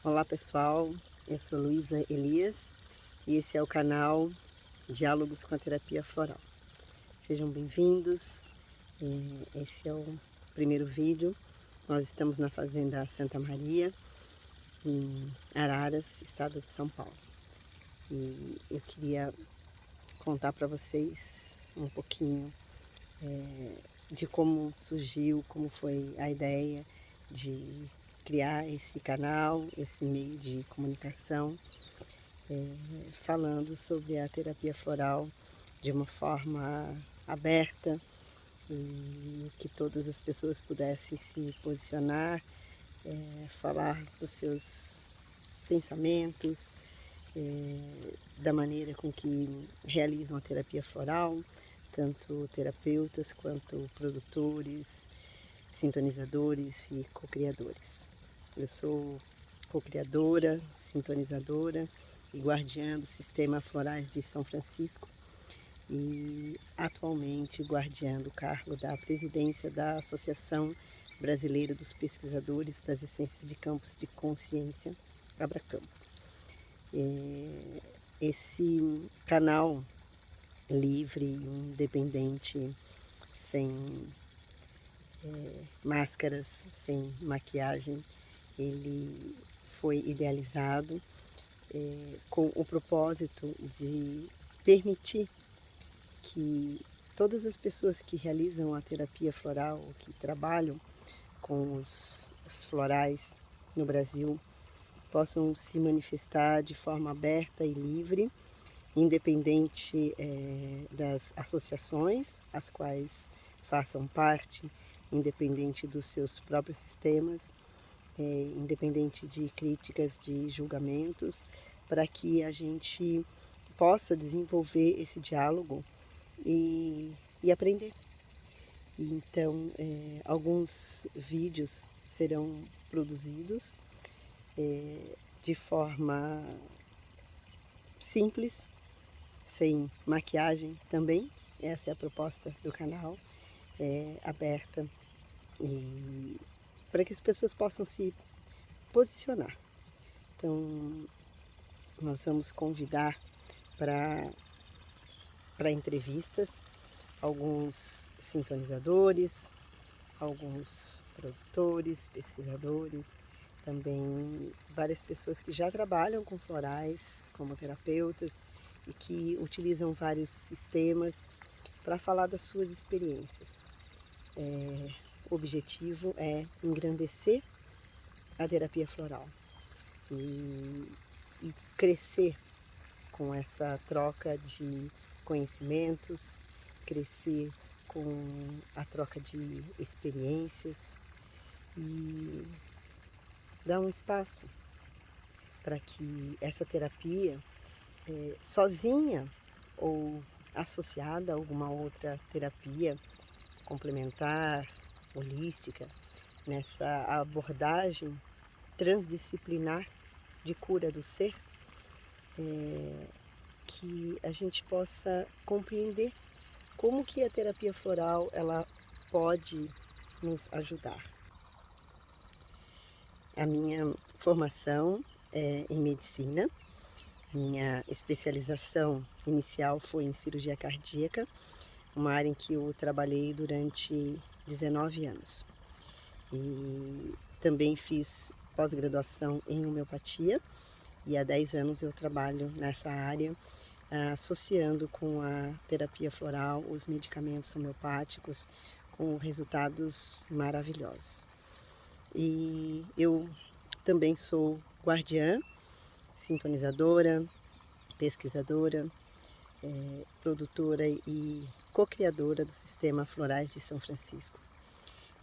Olá pessoal, eu sou Luísa Elias e esse é o canal Diálogos com a Terapia Floral. Sejam bem-vindos, esse é o primeiro vídeo. Nós estamos na Fazenda Santa Maria, em Araras, estado de São Paulo. E eu queria contar para vocês um pouquinho de como surgiu, como foi a ideia de criar esse canal, esse meio de comunicação, falando sobre a terapia floral de uma forma aberta e que todas as pessoas pudessem se posicionar, falar dos seus pensamentos, da maneira com que realizam a terapia floral, tanto terapeutas quanto produtores, sintonizadores e co-criadores. Eu sou co-criadora, sintonizadora e guardiã do Sistema Florais de São Francisco e atualmente guardiã do cargo da presidência da Associação Brasileira dos Pesquisadores das Essências de Campos de Consciência, Abracampo. Esse canal livre e independente, sem máscaras, sem maquiagem, ele foi idealizado com o propósito de permitir que todas as pessoas que realizam a terapia floral, que trabalham com os florais no Brasil, possam se manifestar de forma aberta e livre, independente das associações as quais façam parte, independente dos seus próprios sistemas, independente de críticas, de julgamentos, para que a gente possa desenvolver esse diálogo e aprender. Então, alguns vídeos serão produzidos de forma simples, sem maquiagem também. Essa é a proposta do canal, aberta, e para que as pessoas possam se posicionar. Então, nós vamos convidar para entrevistas alguns sintonizadores, alguns produtores, pesquisadores, também várias pessoas que já trabalham com florais como terapeutas e que utilizam vários sistemas para falar das suas experiências. O objetivo é engrandecer a terapia floral e crescer com essa troca de conhecimentos, crescer com a troca de experiências e dar um espaço para que essa terapia, sozinha ou associada a alguma outra terapia complementar, holística, nessa abordagem transdisciplinar de cura do ser, que a gente possa compreender como que a terapia floral ela pode nos ajudar. A minha formação é em medicina, minha especialização inicial foi em cirurgia cardíaca, uma área em que eu trabalhei durante 19 anos. E também fiz pós-graduação em homeopatia e há 10 anos eu trabalho nessa área, associando com a terapia floral os medicamentos homeopáticos com resultados maravilhosos. E eu também sou guardiã, sintonizadora, pesquisadora, produtora e co-criadora do Sistema Florais de São Francisco.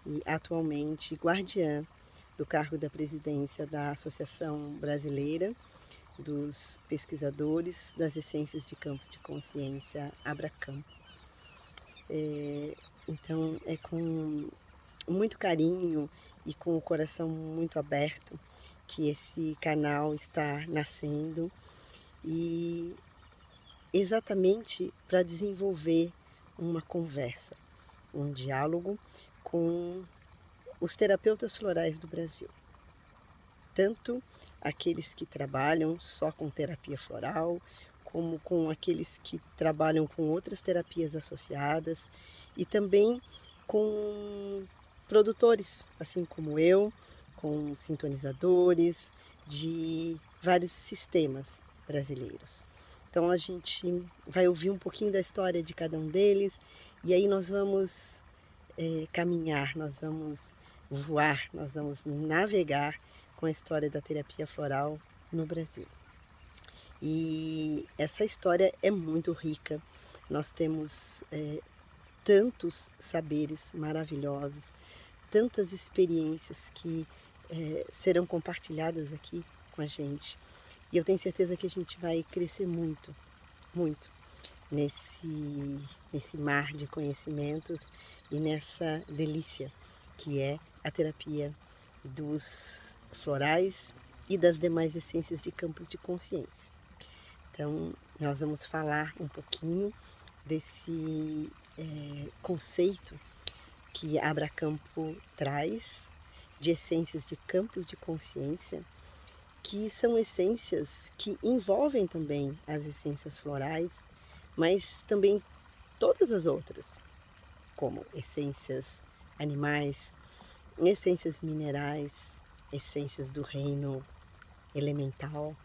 E atualmente guardiã do cargo da presidência da Associação Brasileira dos Pesquisadores das Essências de Campos de Consciência, Abracampo. Então é com muito carinho e com o coração muito aberto que esse canal está nascendo e exatamente para desenvolver uma conversa, um diálogo com os terapeutas florais do Brasil. tanto aqueles que trabalham só com terapia floral, como com aqueles que trabalham com outras terapias associadas e também com produtores, assim como eu, com sintonizadores de vários sistemas brasileiros. Então a gente vai ouvir um pouquinho da história de cada um deles e aí nós vamos caminhar, nós vamos voar, nós vamos navegar com a história da terapia floral no Brasil. E essa história é muito rica. Nós temos tantos saberes maravilhosos, tantas experiências que serão compartilhadas aqui com a gente. E eu tenho certeza que a gente vai crescer muito, muito nesse mar de conhecimentos e nessa delícia que é a terapia dos florais e das demais essências de campos de consciência. Então, nós vamos falar um pouquinho desse conceito que Abracampo traz de essências de campos de consciência, que são essências que envolvem também as essências florais, mas também todas as outras, como essências animais, essências minerais, essências do reino elemental,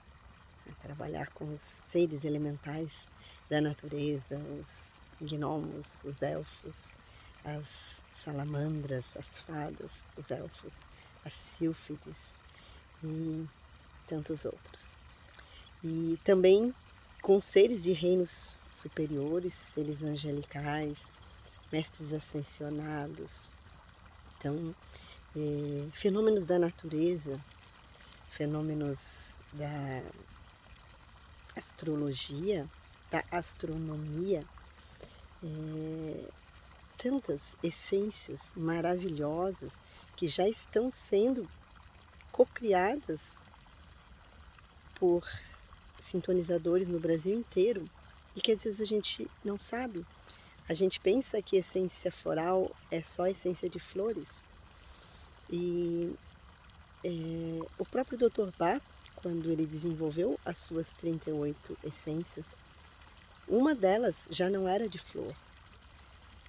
trabalhar com os seres elementais da natureza, os gnomos, os elfos, as salamandras, as fadas, os elfos, as sílfides e tantos outros. E também com seres de reinos superiores, seres angelicais, mestres ascensionados. Então, fenômenos da natureza, fenômenos da astrologia, da astronomia, tantas essências maravilhosas que já estão sendo cocriadas por sintonizadores no Brasil inteiro e que às vezes a gente não sabe. A gente pensa que essência floral é só essência de flores. E o próprio Dr. Bach, quando ele desenvolveu as suas 38 essências, uma delas já não era de flor.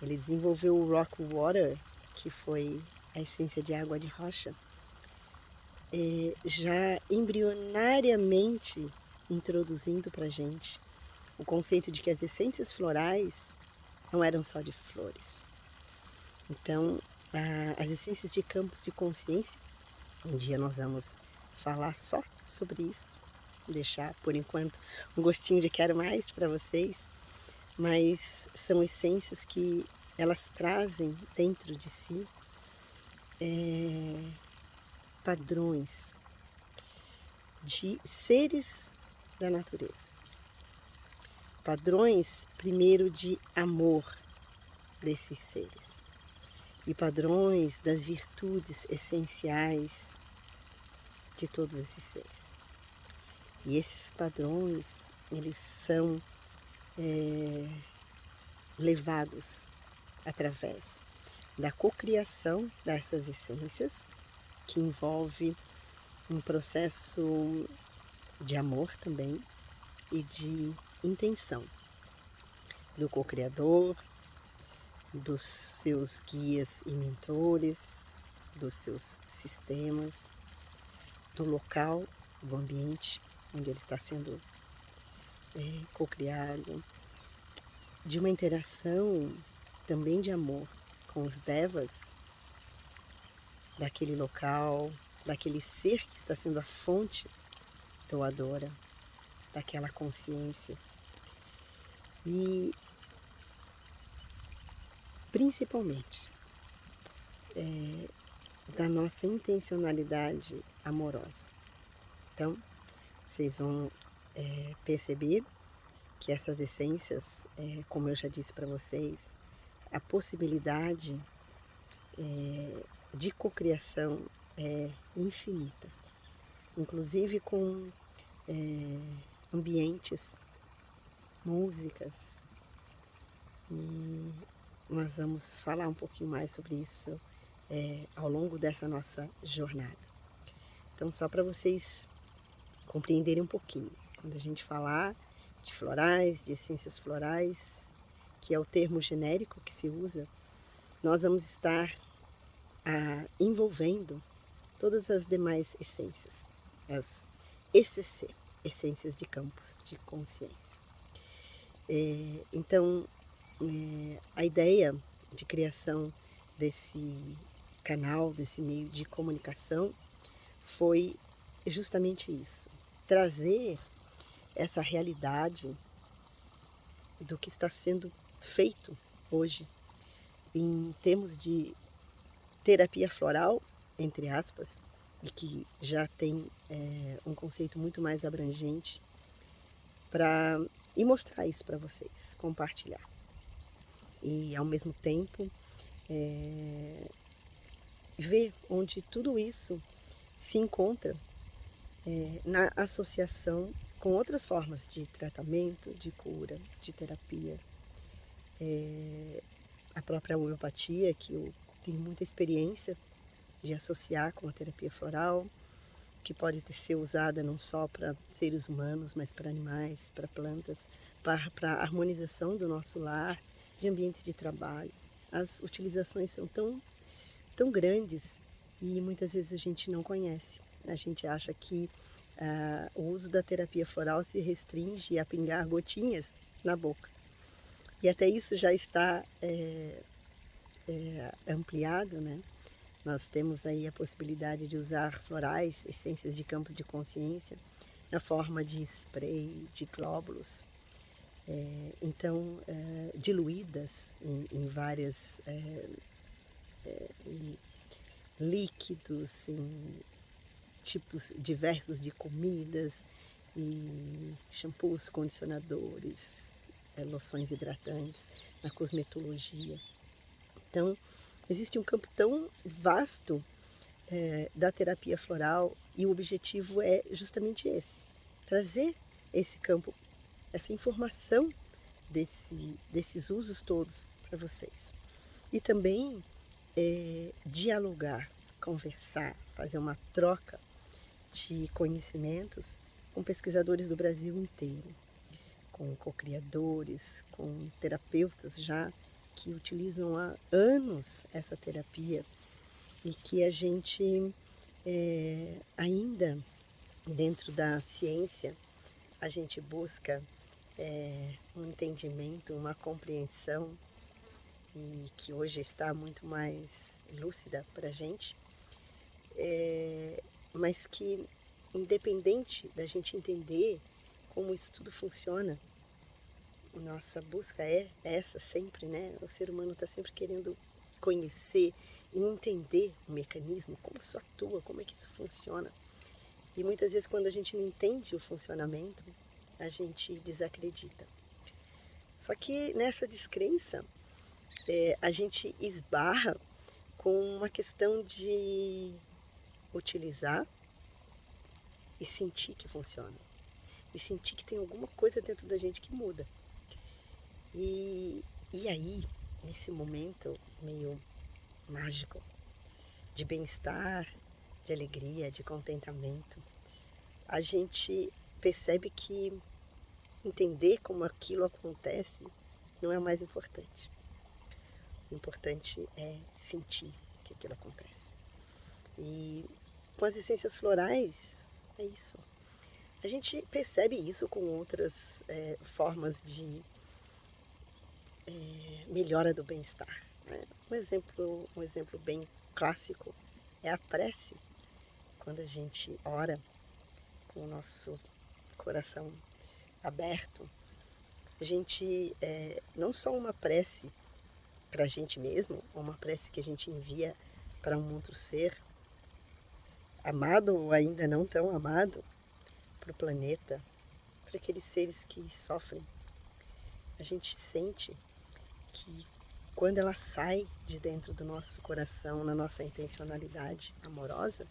Ele desenvolveu o Rock Water, que foi a essência de água de rocha, já embrionariamente introduzindo para a gente o conceito de que as essências florais não eram só de flores. Então, as essências de campos de consciência, um dia nós vamos falar só sobre isso, deixar por enquanto um gostinho de quero mais para vocês, mas são essências que elas trazem dentro de si padrões de seres da natureza. Padrões, primeiro, de amor desses seres. E padrões das virtudes essenciais de todos esses seres. E esses padrões, eles são levados através da cocriação dessas essências, que envolve um processo de amor também e de intenção do co-criador, dos seus guias e mentores, dos seus sistemas, do local, do ambiente onde ele está sendo co-criado, de uma interação também de amor com os devas daquele local, daquele ser que está sendo a fonte doadora daquela consciência. E principalmente da nossa intencionalidade amorosa. Então, vocês vão perceber que essas essências, como eu já disse para vocês, a possibilidade de cocriação é infinita, inclusive com ambientes, músicas, e nós vamos falar um pouquinho mais sobre isso ao longo dessa nossa jornada. Então, só para vocês compreenderem um pouquinho, quando a gente falar de florais, de essências florais, que é o termo genérico que se usa, nós vamos estar envolvendo todas as demais essências, as ECC, essências de campos de consciência. Então, a ideia de criação desse canal, desse meio de comunicação, foi justamente isso, trazer essa realidade do que está sendo feito hoje em termos de terapia floral, entre aspas, e que já tem um conceito muito mais abrangente, e mostrar isso para vocês, compartilhar. E ao mesmo tempo ver onde tudo isso se encontra na associação com outras formas de tratamento, de cura, de terapia. A própria homeopatia, que eu tenho muita experiência de associar com a terapia floral, que pode ser usada não só para seres humanos, mas para animais, para plantas, para a harmonização do nosso lar, de ambientes de trabalho. As utilizações são tão grandes e muitas vezes a gente não conhece. A gente acha que o uso da terapia floral se restringe a pingar gotinhas na boca. E até isso já está ampliado, né? Nós temos aí a possibilidade de usar florais, essências de campos de consciência, na forma de spray, de glóbulos, diluídas em várias líquidos, em tipos diversos de comidas, e shampoos, condicionadores, loções hidratantes, na cosmetologia. Então, existe um campo tão vasto da terapia floral e o objetivo é justamente esse, trazer esse campo, essa informação desses usos todos para vocês. E também dialogar, conversar, fazer uma troca de conhecimentos com pesquisadores do Brasil inteiro, com co-criadores, com terapeutas já que utilizam há anos essa terapia e que a gente ainda dentro da ciência a gente busca um entendimento, uma compreensão e que hoje está muito mais lúcida para a gente, mas que independente da gente entender como isso tudo funciona, nossa busca é essa sempre, né? O ser humano está sempre querendo conhecer e entender o mecanismo, como isso atua, como é que isso funciona. E muitas vezes quando a gente não entende o funcionamento, a gente desacredita. Só que nessa descrença, a gente esbarra com uma questão de utilizar e sentir que funciona. E sentir que tem alguma coisa dentro da gente que muda. E aí, nesse momento meio mágico, de bem-estar, de alegria, de contentamento, a gente percebe que entender como aquilo acontece não é o mais importante. O importante é sentir que aquilo acontece. E com as essências florais, é isso. A gente percebe isso com outras formas de melhora do bem-estar. Né? Um exemplo bem clássico é a prece. Quando a gente ora com o nosso coração aberto, a gente não só uma prece para a gente mesmo, uma prece que a gente envia para um outro ser, amado ou ainda não tão amado, para o planeta, para aqueles seres que sofrem. A gente sente que quando ela sai de dentro do nosso coração, na nossa intencionalidade amorosa,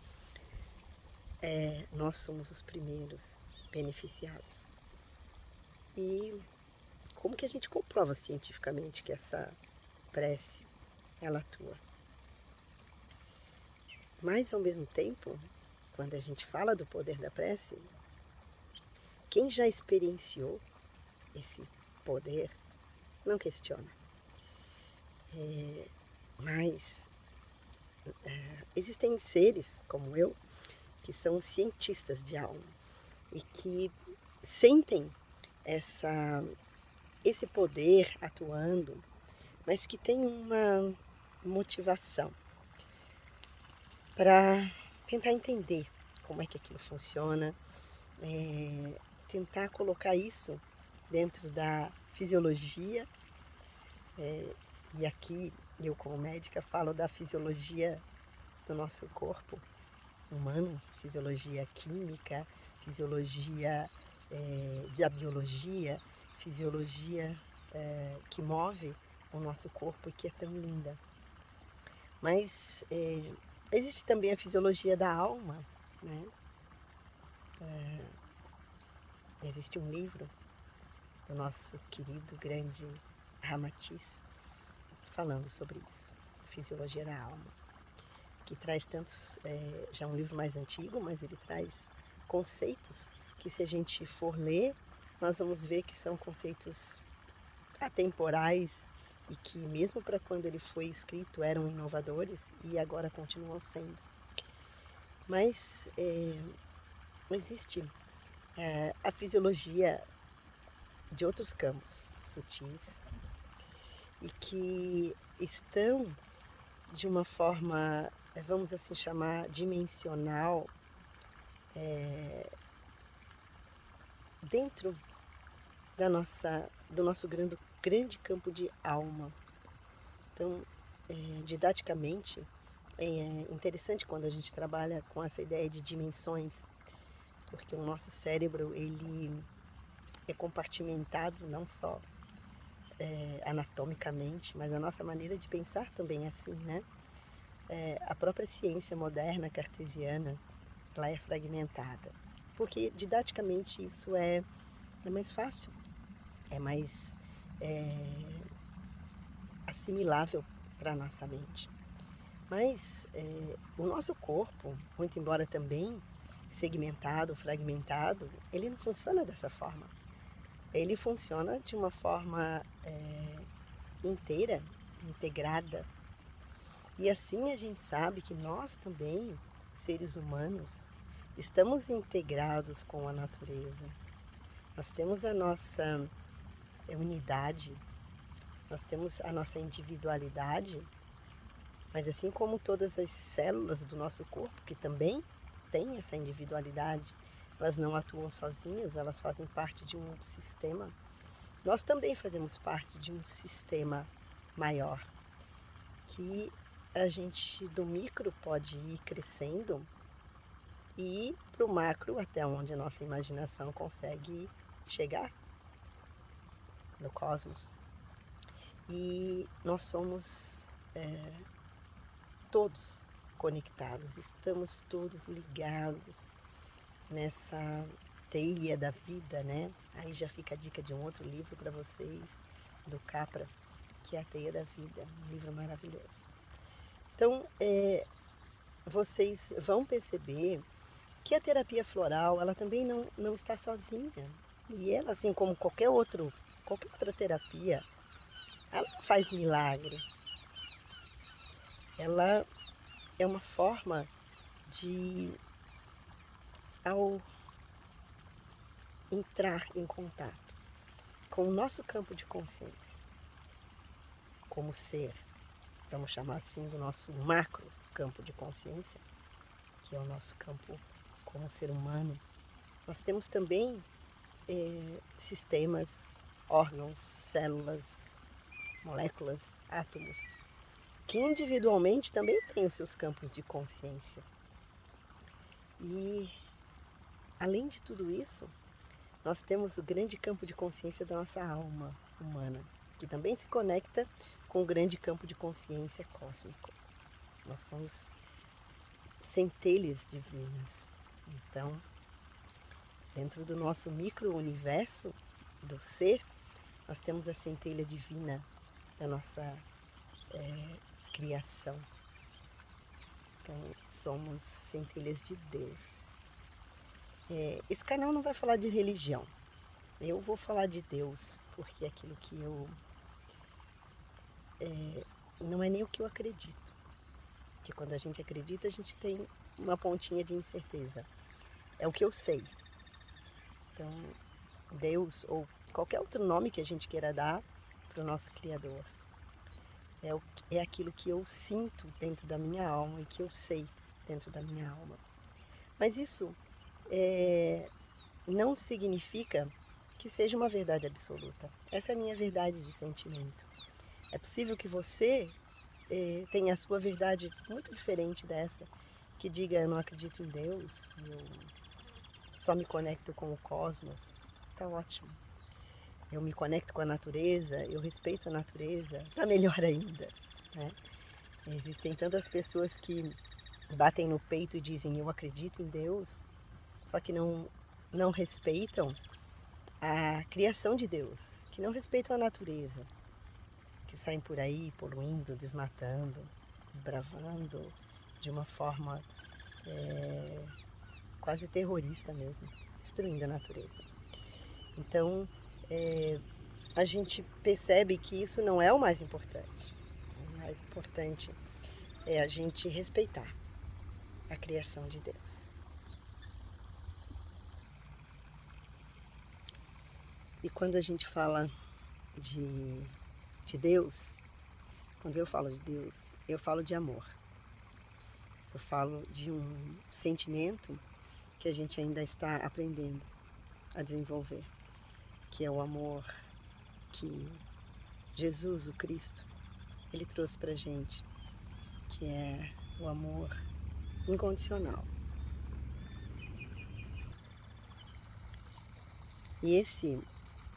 nós somos os primeiros beneficiados. E como que a gente comprova cientificamente que essa prece, ela atua? Mas ao mesmo tempo, quando a gente fala do poder da prece, quem já experienciou esse poder não questiona. Mas existem seres como eu que são cientistas de alma e que sentem esse poder atuando, mas que tem uma motivação para tentar entender como é que aquilo funciona, tentar colocar isso dentro da fisiologia, e aqui eu como médica falo da fisiologia do nosso corpo humano, fisiologia química, fisiologia da biologia, fisiologia que move o nosso corpo e que é tão linda. Mas existe também a fisiologia da alma, né? Existe um livro do nosso querido, grande Ramatiz falando sobre isso, Fisiologia da Alma, que traz tantos, já é um livro mais antigo, mas ele traz conceitos que, se a gente for ler, nós vamos ver que são conceitos atemporais e que, mesmo para quando ele foi escrito, eram inovadores e agora continuam sendo. Mas existe a fisiologia de outros campos sutis e que estão de uma forma, vamos assim chamar, dimensional, dentro do nosso grande campo de alma. Então, didaticamente, é interessante quando a gente trabalha com essa ideia de dimensões, porque o nosso cérebro ele é compartimentado não só anatomicamente, mas a nossa maneira de pensar também é assim, né? A própria ciência moderna cartesiana, ela é fragmentada, porque didaticamente isso é mais fácil, é mais assimilável para a nossa mente. Mas o nosso corpo, muito embora também segmentado, fragmentado, ele não funciona dessa forma. Ele funciona de uma forma inteira, integrada. E assim a gente sabe que nós também, seres humanos, estamos integrados com a natureza. Nós temos a nossa unidade, nós temos a nossa individualidade, mas assim como todas as células do nosso corpo, que também têm essa individualidade, elas não atuam sozinhas, elas fazem parte de um sistema. Nós também fazemos parte de um sistema maior, que a gente do micro pode ir crescendo e ir para o macro, até onde a nossa imaginação consegue chegar, no cosmos. E nós somos todos conectados, estamos todos ligados nessa teia da vida, né? Aí já fica a dica de um outro livro para vocês, do Capra, que é A Teia da Vida, um livro maravilhoso. Então, vocês vão perceber que a terapia floral, ela também não está sozinha. E ela, assim como qualquer outra terapia, ela não faz milagre. Ela é uma forma de, ao entrar em contato com o nosso campo de consciência, como ser, vamos chamar assim, do nosso macro campo de consciência, que é o nosso campo como ser humano, nós temos também sistemas, órgãos, células, moléculas, átomos, que individualmente também têm os seus campos de consciência. E, além de tudo isso, nós temos o grande campo de consciência da nossa alma humana, que também se conecta com o grande campo de consciência cósmico. Nós somos centelhas divinas. Então, dentro do nosso micro-universo do ser, nós temos a centelha divina da nossa criação. Então, somos centelhas de Deus. Esse canal não vai falar de religião. Eu vou falar de Deus, porque é aquilo que eu... não é nem o que eu acredito. Porque quando a gente acredita, a gente tem uma pontinha de incerteza. É o que eu sei. Então, Deus, ou qualquer outro nome que a gente queira dar para o nosso Criador, é aquilo que eu sinto dentro da minha alma e que eu sei dentro da minha alma. Mas isso não significa que seja uma verdade absoluta. Essa é a minha verdade de sentimento. É possível que você tenha a sua verdade muito diferente dessa, que diga: eu não acredito em Deus, eu só me conecto com o cosmos. Tá ótimo. Eu me conecto com a natureza, eu respeito a natureza, tá melhor ainda, né? Existem tantas pessoas que batem no peito e dizem: eu acredito em Deus, só que não respeitam a criação de Deus, que não respeitam a natureza, que saem por aí poluindo, desmatando, desbravando de uma forma quase terrorista mesmo, destruindo a natureza. Então, a gente percebe que isso não é o mais importante. O mais importante é a gente respeitar a criação de Deus. E quando a gente fala de Deus, quando eu falo de Deus, eu falo de amor. Eu falo de um sentimento que a gente ainda está aprendendo a desenvolver, que é o amor que Jesus, o Cristo, ele trouxe pra gente, que é o amor incondicional. E esse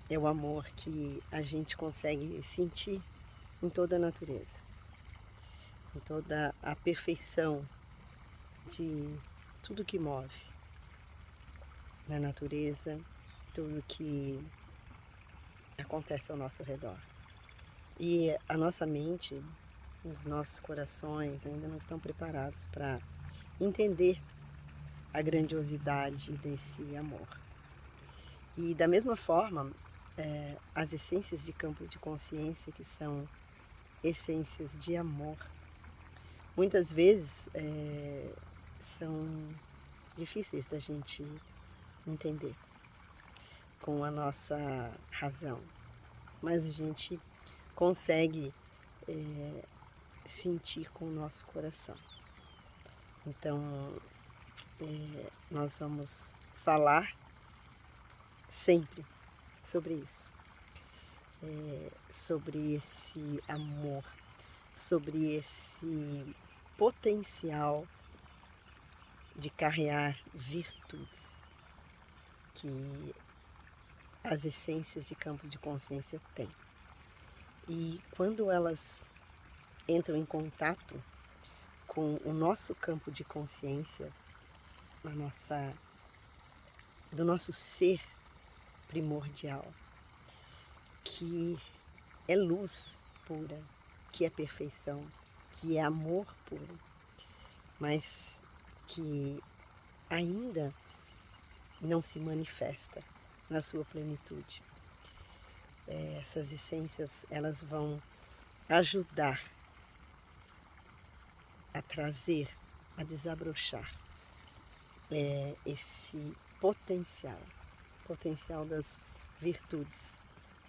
é o amor que a gente consegue sentir em toda a natureza, em toda a perfeição de tudo que move na natureza, tudo que acontece ao nosso redor. E a nossa mente, os nossos corações ainda não estão preparados para entender a grandiosidade desse amor. E da mesma forma, as essências de campos de consciência, que são essências de amor, muitas vezes são difíceis da gente entender com a nossa razão, mas a gente consegue sentir com o nosso coração. Então, nós vamos falar sempre sobre isso, sobre esse amor, sobre esse potencial de carregar virtudes que as essências de campos de consciência têm. E quando elas entram em contato com o nosso campo de consciência, do nosso ser primordial, que é luz pura, que é perfeição, que é amor puro, mas que ainda não se manifesta na sua plenitude. Essas essências, elas vão ajudar a trazer, a desabrochar esse potencial das virtudes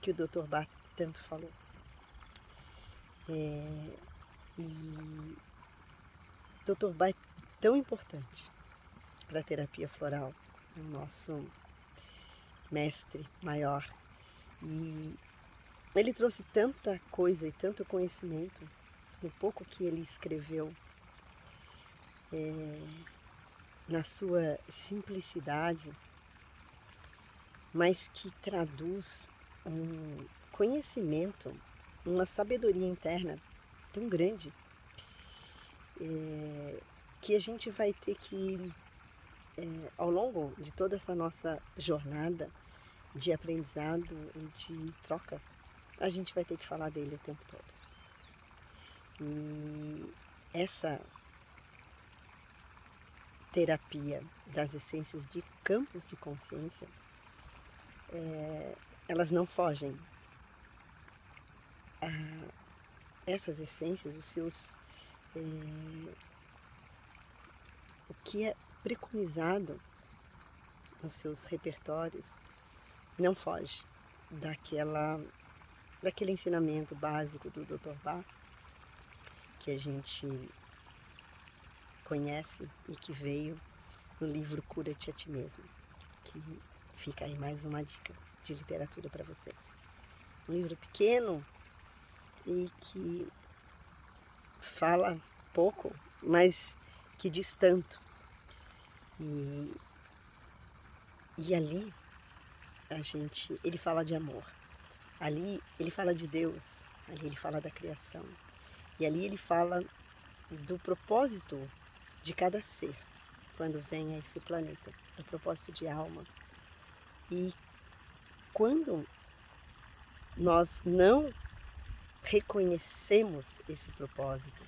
que o Dr. Bach tanto falou. E Dr. Bach é tão importante para a terapia floral, o nosso mestre maior. E ele trouxe tanta coisa e tanto conhecimento no pouco que ele escreveu, na sua simplicidade, mas que traduz um conhecimento, uma sabedoria interna tão grande, que a gente vai ter que, ao longo de toda essa nossa jornada de aprendizado e de troca, a gente vai ter que falar dele o tempo todo. E essa terapia das essências de campos de consciência, elas não fogem a essas essências, os seus, o que é preconizado nos seus repertórios não foge daquele ensinamento básico do Dr. Bach, que a gente conhece e que veio no livro Cura-te a Ti Mesmo, que fica aí mais uma dica de literatura para vocês. Um livro pequeno e que fala pouco, mas que diz tanto. E ali ele fala de amor, ali ele fala de Deus, ali ele fala da criação, e ali ele fala do propósito de cada ser quando vem a esse planeta, do propósito de alma. E quando nós não reconhecemos esse propósito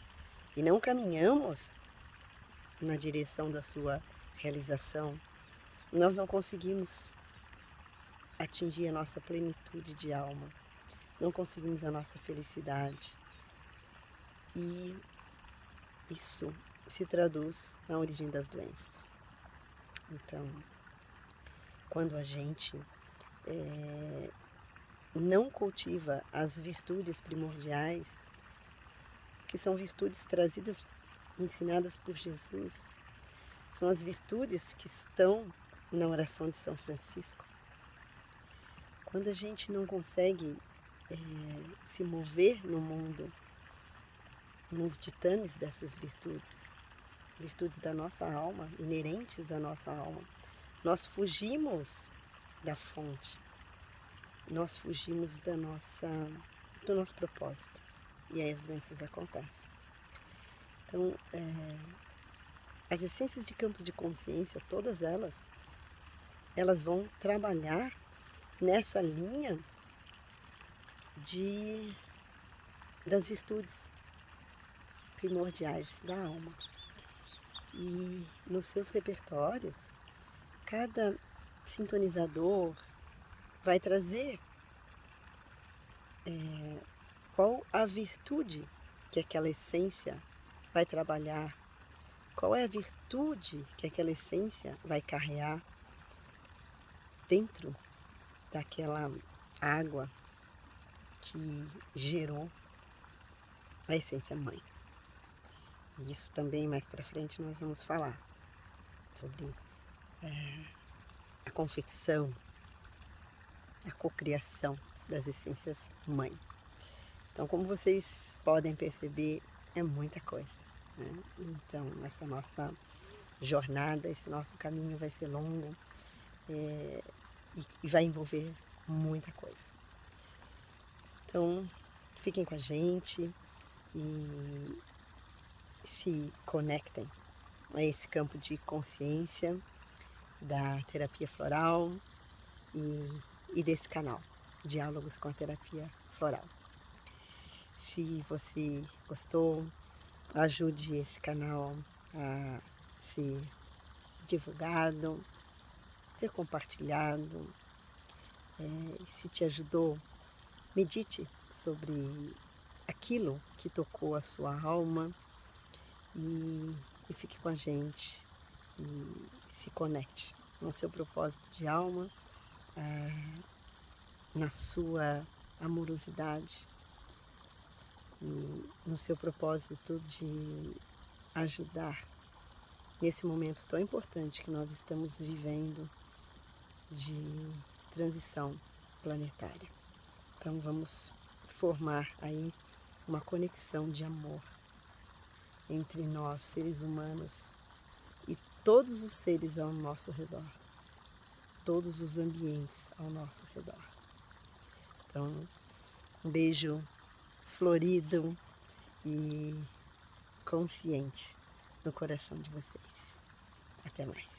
e não caminhamos na direção da sua realização, nós não conseguimos atingir a nossa plenitude de alma, não conseguimos a nossa felicidade. E isso se traduz na origem das doenças. Então, quando a gente não cultiva as virtudes primordiais, que são virtudes trazidas, ensinadas por Jesus, são as virtudes que estão na oração de São Francisco. Quando a gente não consegue se mover no mundo, nos ditames dessas virtudes, virtudes da nossa alma, inerentes à nossa alma, nós fugimos da fonte, nós fugimos do nosso propósito, e aí as doenças acontecem. Então, as essências de campos de consciência, todas elas vão trabalhar nessa linha das virtudes primordiais da alma. E nos seus repertórios, cada sintonizador vai trazer qual a virtude que aquela essência vai trabalhar, qual é a virtude que aquela essência vai carrear dentro daquela água que gerou a essência mãe. E isso também mais para frente nós vamos falar sobre a confecção, a cocriação das essências mãe. Então, como vocês podem perceber, é muita coisa, né? Então, essa nossa jornada, esse nosso caminho vai ser longo e vai envolver muita coisa. Então, fiquem com a gente e se conectem a esse campo de consciência da terapia floral e desse canal, Diálogos com a Terapia Floral. Se você gostou, ajude esse canal a ser divulgado, ser compartilhado. Se te ajudou, medite sobre aquilo que tocou a sua alma e fique com a gente e se conecte no seu propósito de alma, na sua amorosidade e no seu propósito de ajudar nesse momento tão importante que nós estamos vivendo de transição planetária. Então vamos formar aí uma conexão de amor entre nós, seres humanos, e todos os seres ao nosso redor, todos os ambientes ao nosso redor. Então, um beijo florido e consciente no coração de vocês. Até mais.